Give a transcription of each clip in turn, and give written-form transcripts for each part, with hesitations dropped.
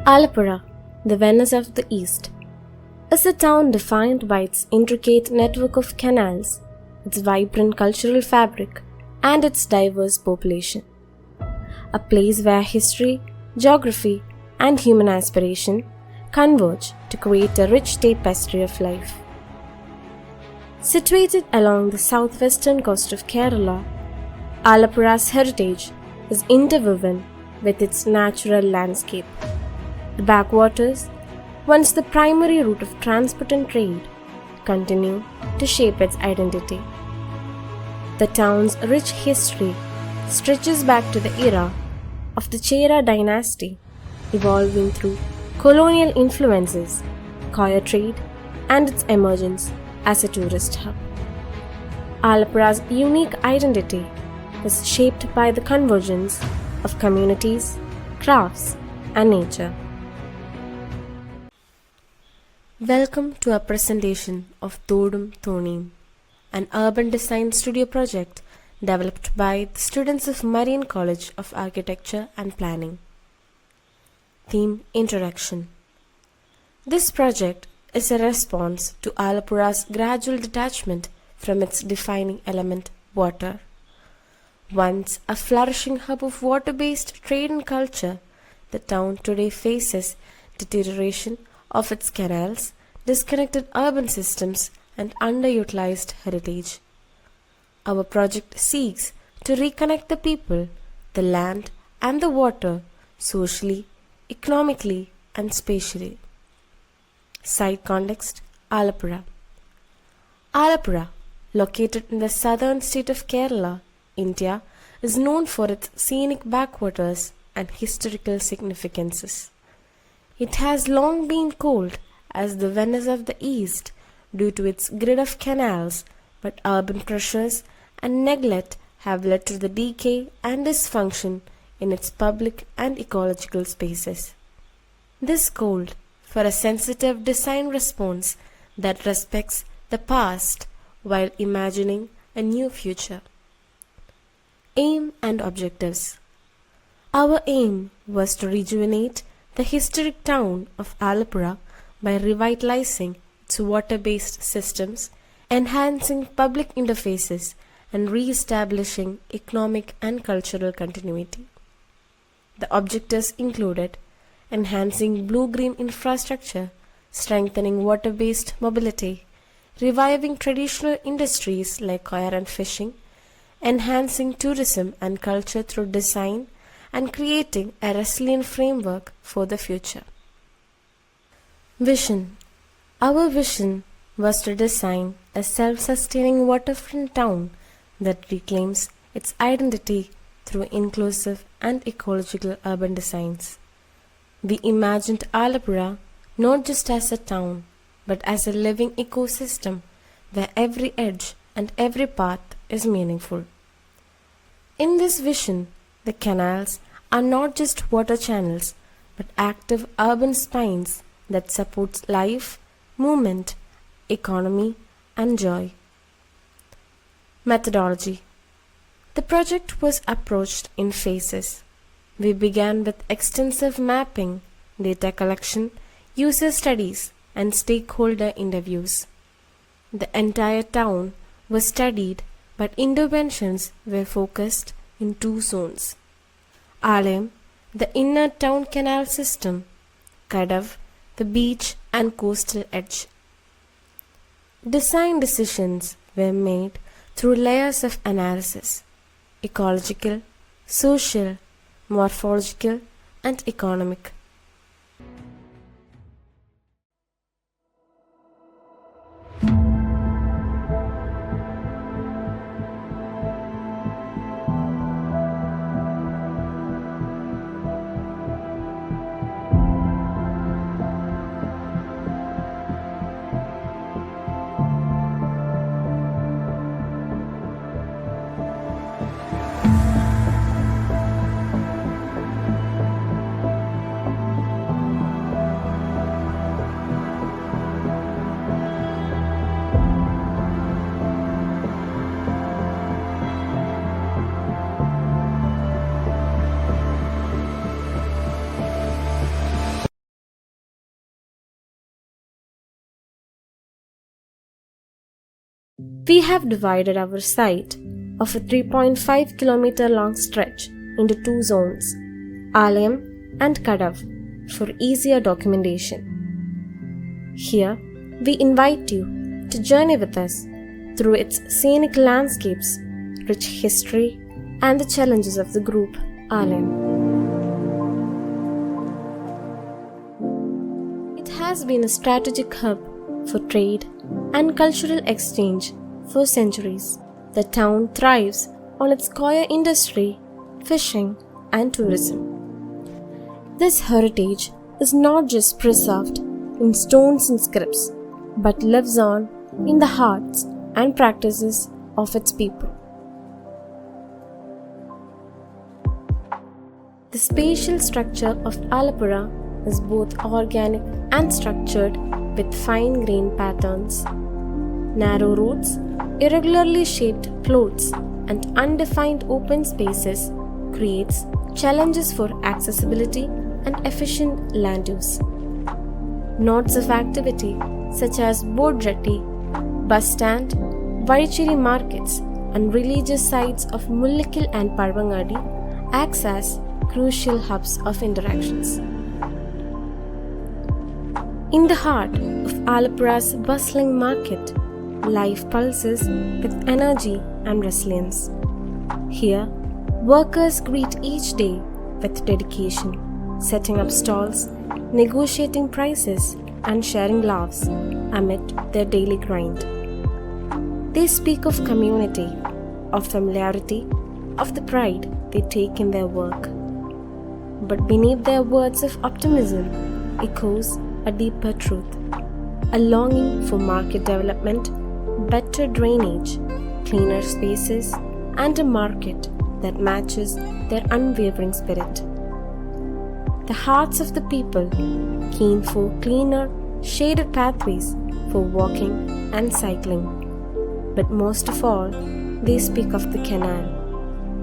Alappuzha, the Venice of the East, is a town defined by its intricate network of canals, its vibrant cultural fabric, and its diverse population. A place where history, geography, and human aspiration converge to create a rich tapestry of life. Situated along the southwestern coast of Kerala, Alappuzha's heritage is interwoven with its natural landscape. The backwaters, once the primary route of transport and trade, continue to shape its identity. The town's rich history stretches back to the era of the Chaithra dynasty, evolving through colonial influences, COA trade, and its emergence as a tourist hub. Alappuzha's unique identity is shaped by the convergence of communities, crafts, and nature. Welcome to a presentation of Thodum Thonim, an urban design studio project developed by the students of Marian College of Architecture and Planning. Theme Introduction. This project is a response to Alappuzha's gradual detachment from its defining element, water. Once a flourishing hub of water-based trade and culture, the town today faces deterioration of its canals, disconnected urban systems, and underutilized heritage. Our project seeks to reconnect the people, the land, and the water socially, economically, and spatially. Site context: Alappuzha. Alappuzha, located in the southern state of Kerala, India, is known for its scenic backwaters and historical significances. It has long been called as the Venice of the East due to its grid of canals, but urban pressures and neglect have led to the decay and dysfunction in its public and ecological spaces. This called for a sensitive design response that respects the past while imagining a new future. Aim and objectives. Our aim was to rejuvenate the historic town of Alappuzha by revitalizing its water-based systems, enhancing public interfaces, and re-establishing economic and cultural continuity. The objectives included enhancing blue-green infrastructure, strengthening water-based mobility, reviving traditional industries like coir and fishing, enhancing tourism and culture through design, and creating a resilient framework for the future. Vision. Our vision was to design a self-sustaining waterfront town that reclaims its identity through inclusive and ecological urban designs. We imagined Alappuzha not just as a town, but as a living ecosystem where every edge and every path is meaningful. In this vision, the canals are not just water channels, but active urban spines that supports life, movement, economy, and joy. Methodology. The project was approached in phases. We began with extensive mapping, data collection, user studies, and stakeholder interviews. The entire town was studied, but interventions were focused in two zones: Alayam, the inner town canal system; Kadav, the beach and coastal edge. Design decisions were made through layers of analysis: ecological, social, morphological, and economic. We have divided our site of a 3.5 kilometer long stretch into two zones, Alayam and Kadav, for easier documentation. Here, we invite you to journey with us through its scenic landscapes, rich history, and the challenges of the group Alayam. It has been a strategic hub for trade and cultural exchange for centuries. The town thrives on its COA industry, fishing, and tourism. This heritage is not just preserved in stones and scripts, but lives on in the hearts and practices of its people. The spatial structure of Alappuzha is both organic and structured with fine-grained patterns. Narrow roads, irregularly shaped plots, and undefined open spaces creates challenges for accessibility and efficient land use. Nodes of activity such as boat jetty, bus stand, Vazhicherry markets, and religious sites of Mullikil and Parvangadi acts as crucial hubs of interactions. In the heart of Alappuzha's bustling market, life pulses with energy and resilience. Here, workers greet each day with dedication, setting up stalls, negotiating prices, and sharing laughs amid their daily grind. They speak of community, of familiarity, of the pride they take in their work. But beneath their words of optimism echoes a deeper truth, a longing for market development, better drainage, cleaner spaces, and a market that matches their unwavering spirit. The hearts of the people, keen for cleaner, shaded pathways for walking and cycling. But most of all, they speak of the canal,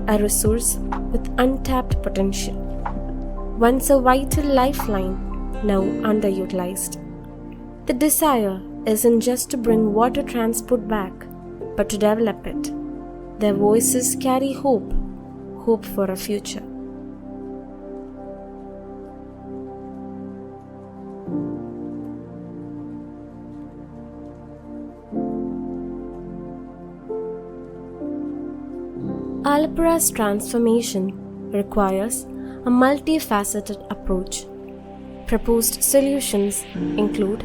a resource with untapped potential. Once a vital lifeline, now underutilized. The desire isn't just to bring water transport back, but to develop it. Their voices carry hope for a future. Alappuzha's transformation requires a multifaceted approach. Proposed solutions include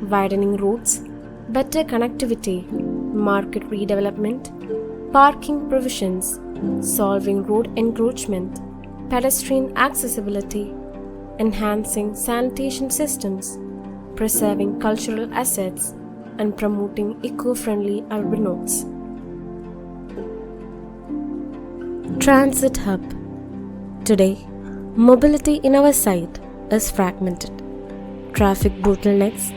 widening roads, better connectivity, market redevelopment, parking provisions, solving road encroachment, pedestrian accessibility, enhancing sanitation systems, preserving cultural assets, and promoting eco-friendly urban nodes. Transit Hub. Today, mobility in our site is fragmented. Traffic bottlenecks,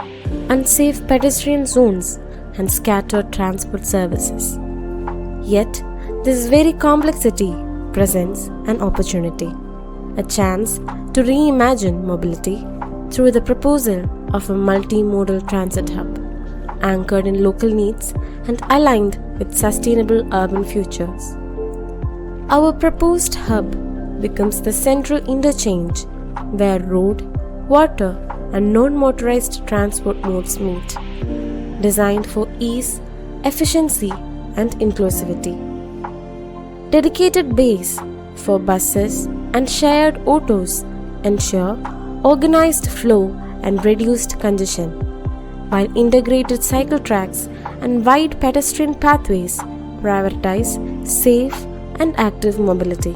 unsafe pedestrian zones, and scattered transport services. Yet, this very complexity presents an opportunity, a chance to reimagine mobility through the proposal of a multimodal transit hub, anchored in local needs and aligned with sustainable urban futures. Our proposed hub becomes the central interchange where road, water, and non-motorized transport modes meet, designed for ease, efficiency, and inclusivity. Dedicated bays for buses and shared autos ensure organized flow and reduced congestion, while integrated cycle tracks and wide pedestrian pathways prioritize safe and active mobility.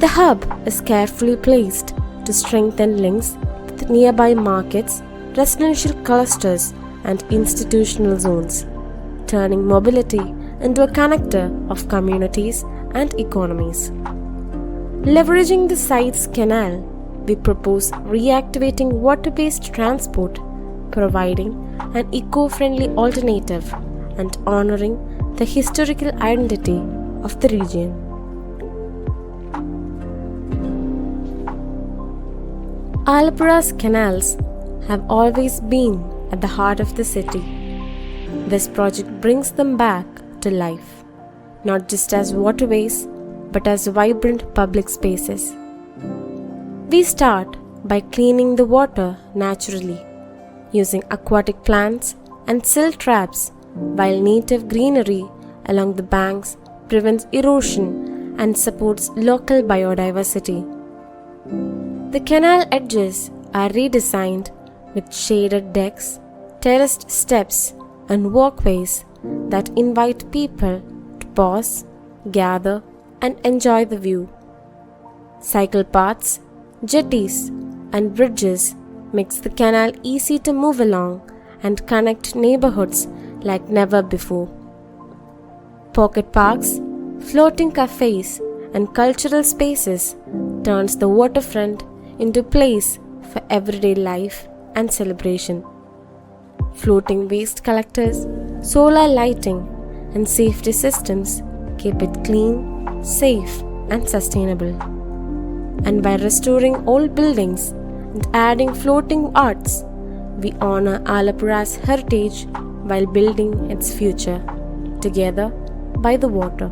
The hub is carefully placed to strengthen links with nearby markets, residential clusters, and institutional zones, turning mobility into a connector of communities and economies. Leveraging the site's canal, we propose reactivating water-based transport, providing an eco-friendly alternative and honoring the historical identity of the region. Alappuzha's canals have always been at the heart of the city. this project brings them back to life, not just as waterways, but as vibrant public spaces. We start by cleaning the water naturally, using aquatic plants and silt traps, while native greenery along the banks prevents erosion and supports local biodiversity. The canal edges are redesigned with shaded decks, terraced steps, and walkways that invite people to pause, gather, and enjoy the view. Cycle paths, jetties, and bridges makes the canal easy to move along and connect neighborhoods like never before. Pocket parks, floating cafes, and cultural spaces turns the waterfront into a place for everyday life and celebration. Floating waste collectors, solar lighting, and safety systems keep it clean, safe, and sustainable. And by restoring old buildings and adding floating arts, we honor Alappuzha's heritage while building its future, together by the water.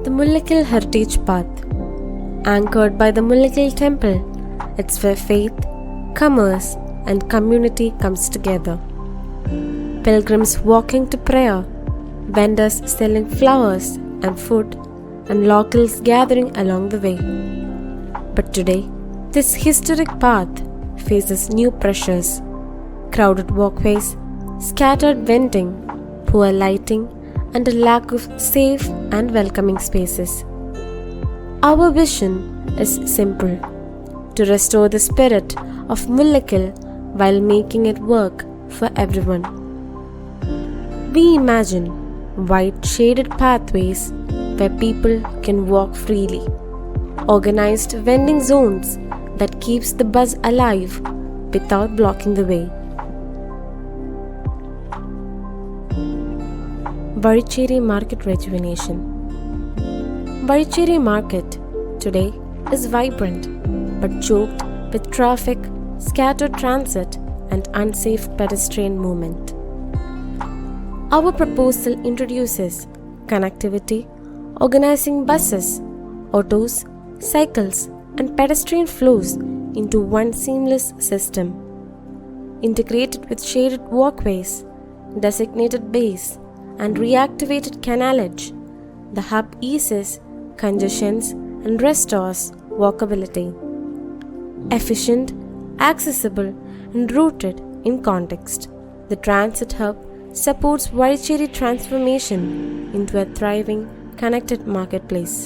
The Mullaikil Heritage Path. Anchored by the Mullaikil Temple, it's where faith, commerce, and community comes together. Pilgrims walking to prayer, vendors selling flowers and food, and locals gathering along the way. But today, this historic path faces new pressures: crowded walkways, scattered vending, poor lighting, and a lack of safe and welcoming spaces. Our vision is simple: to restore the spirit of Mullaikil while making it work for everyone. We imagine wide shaded pathways where people can walk freely, organized vending zones that keeps the buzz alive without blocking the way. Vazhicherry Market Rejuvenation. Vazhicherry Market today is vibrant but choked with traffic, scattered transit, and unsafe pedestrian movement. Our proposal introduces connectivity, organizing buses, autos, cycles, and pedestrian flows into one seamless system. Integrated with shaded walkways, designated bays, and reactivated canal edge, the hub eases congestions and restores walkability. Efficient, accessible, and rooted in context, the transit hub supports Vazhicherry transformation into a thriving, connected marketplace.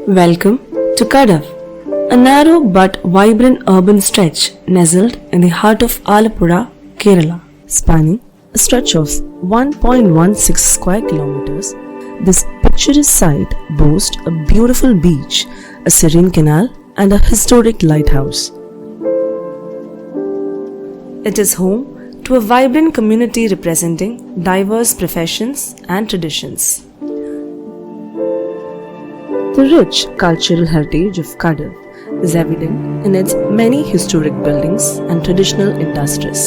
Welcome to Kadav, a narrow but vibrant urban stretch nestled in the heart of Alappuzha, Kerala. Spanning a stretch of 1.16 square kilometers, this picturesque site boasts a beautiful beach, a serene canal, and a historic lighthouse. It is home to a vibrant community representing diverse professions and traditions. The rich cultural heritage of Kadav is evident in its many historic buildings and traditional industries.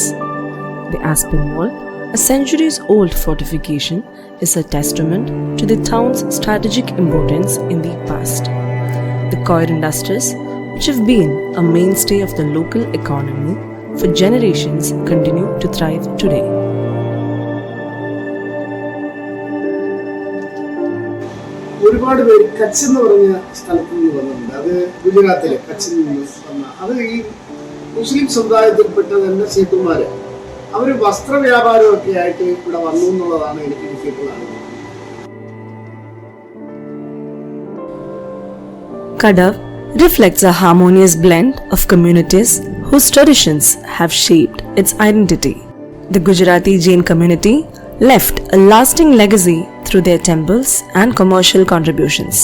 The Aspen Wall, a centuries-old fortification, is a testament to the town's strategic importance in the past. The coir industries, which have been a mainstay of the local economy for generations, continue to thrive today. ഒരുപാട് പേര് കച്ച് എന്ന് പറഞ്ഞ സ്ഥലത്ത് നിന്ന് വന്നിട്ടുണ്ട്. അത് ഗുജറാത്തിലെ കച്ചിൽ നിന്ന് വന്ന അത് ഈ മുസ്ലിം സമുദായത്തിൽപ്പെട്ട തന്നെ സീട്ടുമാര് അവർ വസ്ത്രവ്യാപാരമൊക്കെ ആയിട്ട് ഇവിടെ വന്നു എന്നുള്ളതാണ് എനിക്ക് കിട്ടിയിട്ടുള്ള അറിവ്. Kadav reflects a harmonious blend of communities whose traditions have shaped its identity. The Gujarati Jain community left a lasting legacy through their temples and commercial contributions.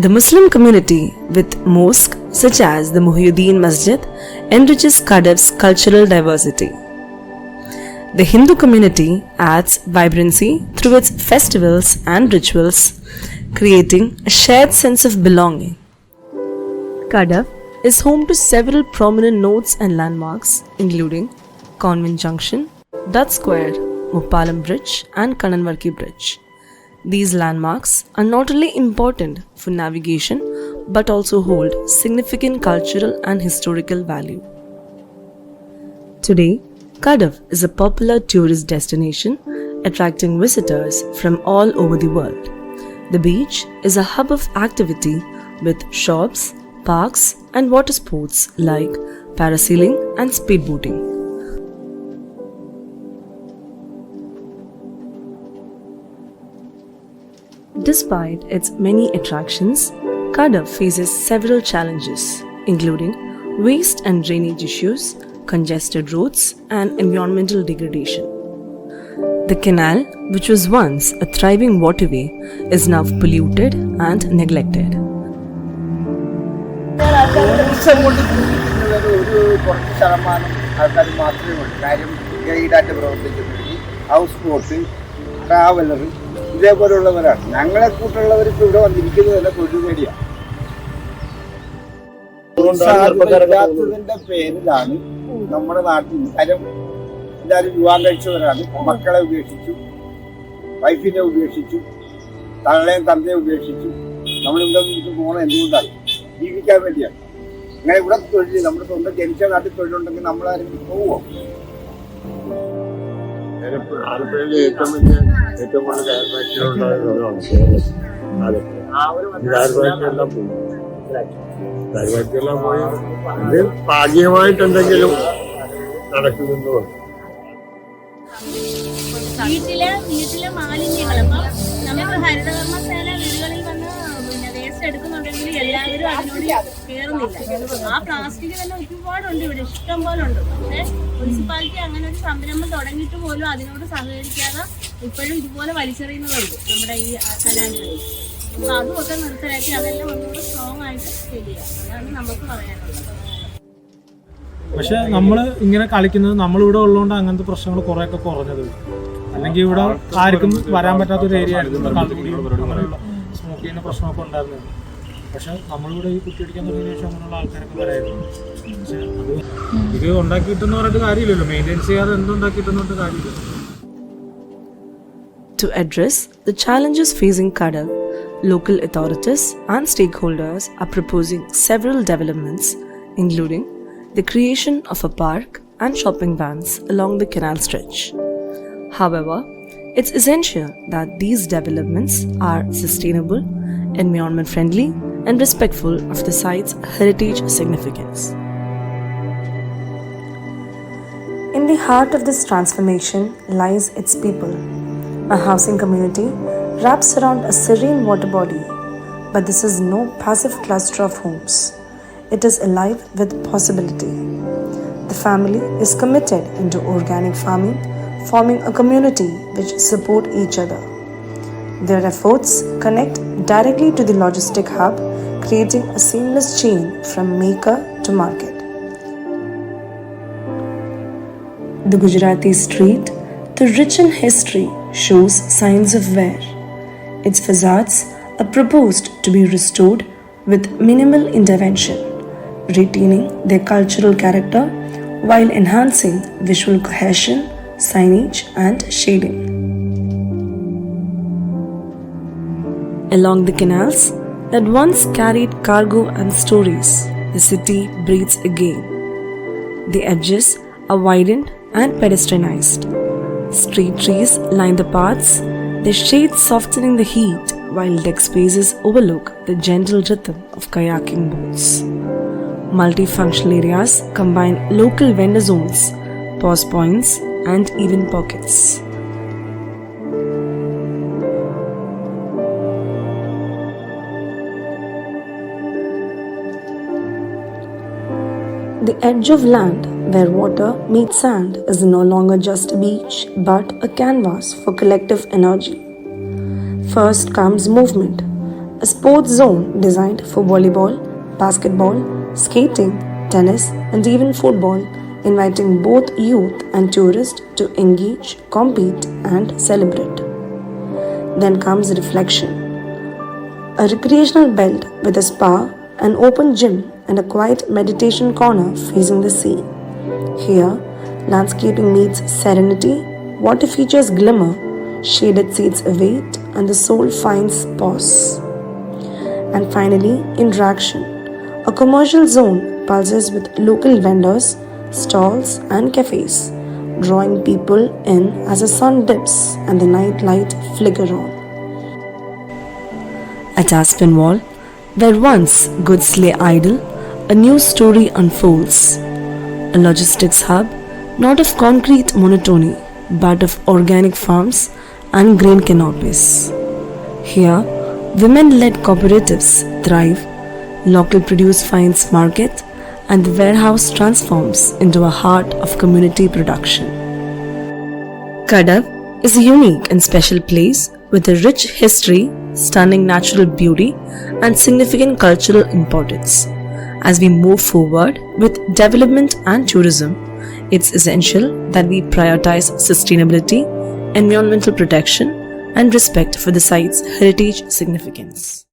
The Muslim community, with mosques such as the Muhyiddin Masjid, enriches Kadav's cultural diversity. The Hindu community adds vibrancy through its festivals and rituals, creating a shared sense of belonging. Kadav is home to several prominent nodes and landmarks, including Convent Junction, Dutt Square, Muppalam Bridge, and Kananvarki Bridge. These landmarks are not only important for navigation but also hold significant cultural and historical value. Today, Kadav is a popular tourist destination attracting visitors from all over the world. The beach is a hub of activity with shops, parks, and water sports like parasailing and speedboating. Despite its many attractions, Kadav faces several challenges, including waste and drainage issues, congested roads, and environmental degradation. The canal, which was once a thriving waterway, is now polluted and neglected. ഇതേപോലുള്ളവരാണ് ഞങ്ങളെ കൂട്ടുള്ളവർക്ക് ഇവിടെ വന്നിരിക്കുന്നത് തന്നെ തൊഴിൽ മേടിയാണ്. പ്രോത്സാഹനമില്ലാത്തതിന്റെ പേരിലാണ് നമ്മുടെ നാട്ടിൽ കാര്യം എല്ലാവരും വിവാഹം കഴിച്ചവരാണ്. മക്കളെ ഉപേക്ഷിച്ചു, വൈഫിനെ ഉപേക്ഷിച്ചു, തള്ളയും തന്തയെ ഉപേക്ഷിച്ചു. നമ്മളിവിടെ നിന്ന് പോകണം എന്തുകൊണ്ടാണ്? ജീവിക്കാൻ വേണ്ടിയാണ്. അങ്ങനെ ഇവിടെ തൊഴിൽ നമ്മുടെ സ്വന്തം ജനിച്ച നാട്ടിൽ തൊഴിലുണ്ടെങ്കിൽ നമ്മളാരെങ്കിലും പോവുമോ? ആലപ്പുഴയിൽ ഏറ്റവും കൂടുതൽ കയർ ഫാക്ടറികളുണ്ടായതാണ് കയർ ഫാക്ടറിയെല്ലാം പോയി. കയർ ഫാക്ടറിയെല്ലാം പോയി ഇത് ഭാഗ്യമായിട്ട് എന്തെങ്കിലും നടക്കുമെന്ന് പറഞ്ഞു. വീട്ടിലെ മാലിന്യങ്ങൾ നമുക്ക് ഹരിതകർമ്മസേന വീടുകളിൽ വന്ന് വേസ്റ്റ് എടുക്കുന്നുണ്ടെങ്കിൽ എല്ലാവരും അതിനോട് കയറുന്നില്ല. ആ പ്ലാസ്റ്റിക് തന്നെ ഒരുപാടുണ്ട്, ഇവിടെ ഇഷ്ടം പോലെ ഉണ്ട്. പക്ഷെ മുനിസിപ്പാലിറ്റി അങ്ങനെ ഒരു സംരംഭം തുടങ്ങിയിട്ട് പോലും അതിനോട് സഹകരിക്കാതെ ഇപ്പോഴും ഇതുപോലെ വലിച്ചെറിയുന്നതുണ്ട് നമ്മുടെ ഈ കനാലുകളിൽ. അപ്പൊ അതുമൊക്കെ നിർത്തലാക്കി അതെല്ലാം ഒന്നുകൂടെ സ്ട്രോങ് ആയിട്ട് ചെയ്യുക, അതാണ് നമുക്ക് പറയാനുള്ളത്. പക്ഷെ നമ്മൾ ഇങ്ങനെ കളിക്കുന്നത് നമ്മളിവിടെ ഉള്ളതുകൊണ്ട് അങ്ങനത്തെ പ്രശ്നങ്ങൾ കുറേയൊക്കെ കുറഞ്ഞത്. അല്ലെങ്കിൽ ഇവിടെ ആർക്കും വരാൻ പറ്റാത്തൊരു ഏരിയ ആയിരുന്നു. ഇവിടെ കള്ളുകുടിയും അങ്ങനെയുള്ള സ്മോക്ക് ചെയ്യുന്ന പ്രശ്നമൊക്കെ ഉണ്ടായിരുന്നത്. പക്ഷെ നമ്മളിവിടെ ഈ കുട്ടിയടിക്കാൻ തുടങ്ങിയ ശേഷം അങ്ങനെയുള്ള ആൾക്കാരൊക്കെ വരായിരുന്നു. പക്ഷെ അത് ഇത് ഉണ്ടാക്കിയിട്ടെന്ന് പറഞ്ഞിട്ട് കാര്യമില്ലല്ലോ, മെയിൻറ്റെയിൻസ് ചെയ്യാതെ എന്തുണ്ടാക്കിയിട്ടെന്ന് പറഞ്ഞിട്ട് കാര്യമില്ല. To address the challenges facing Kadav, local authorities and stakeholders are proposing several developments, including the creation of a park and shopping vans along the canal stretch. However, it's essential that these developments are sustainable, environment friendly, and respectful of the site's heritage significance. In the heart of this transformation lies its people. A housing community wraps around a serene water body, but this is no passive cluster of homes. It is alive with possibility. The family is committed into organic farming, forming a community which support each other. Their efforts connect directly to the logistic hub, creating a seamless chain from maker to market. The Gujarati street, though rich in history, shows signs of wear. Its facades are proposed to be restored with minimal intervention, retaining their cultural character while enhancing visual cohesion, signage, and shading. Along the canals that once carried cargo and stories, the city breathes again. The edges are widened and pedestrianized. Street trees line the paths, their shade softening the heat, while deck spaces overlook the gentle rhythm of kayaking boats. Multifunctional areas combine local vendor zones, pause points, and even pockets. The edge of land where water meets sand is no longer just a beach but a canvas for collective energy. First comes movement, a sports zone designed for volleyball, basketball, skating, tennis, and even football inviting both youth and tourists to engage, compete, and celebrate. Then comes reflection. A recreational belt with a spa, an open gym, and a quiet meditation corner facing the sea. Here, landscaping meets serenity, water features glimmer, shaded seats await, and the soul finds pause. And finally, interaction. A commercial zone pulses with local vendors, stalls, and cafes, drawing people in as the sun dips and the night light flicker on. At Aspinwall, where once goods lay idle, a new story unfolds. A logistics hub, not of concrete monotony, but of organic farms and grain canopies. Here, women-led cooperatives thrive, local produce finds market, and the warehouse transforms into a heart of community production. Kadav is a unique and special place with a rich history, stunning natural beauty, and significant cultural importance. As we move forward with development and tourism, it's essential that we prioritize sustainability, environmental protection, and respect for the site's heritage significance.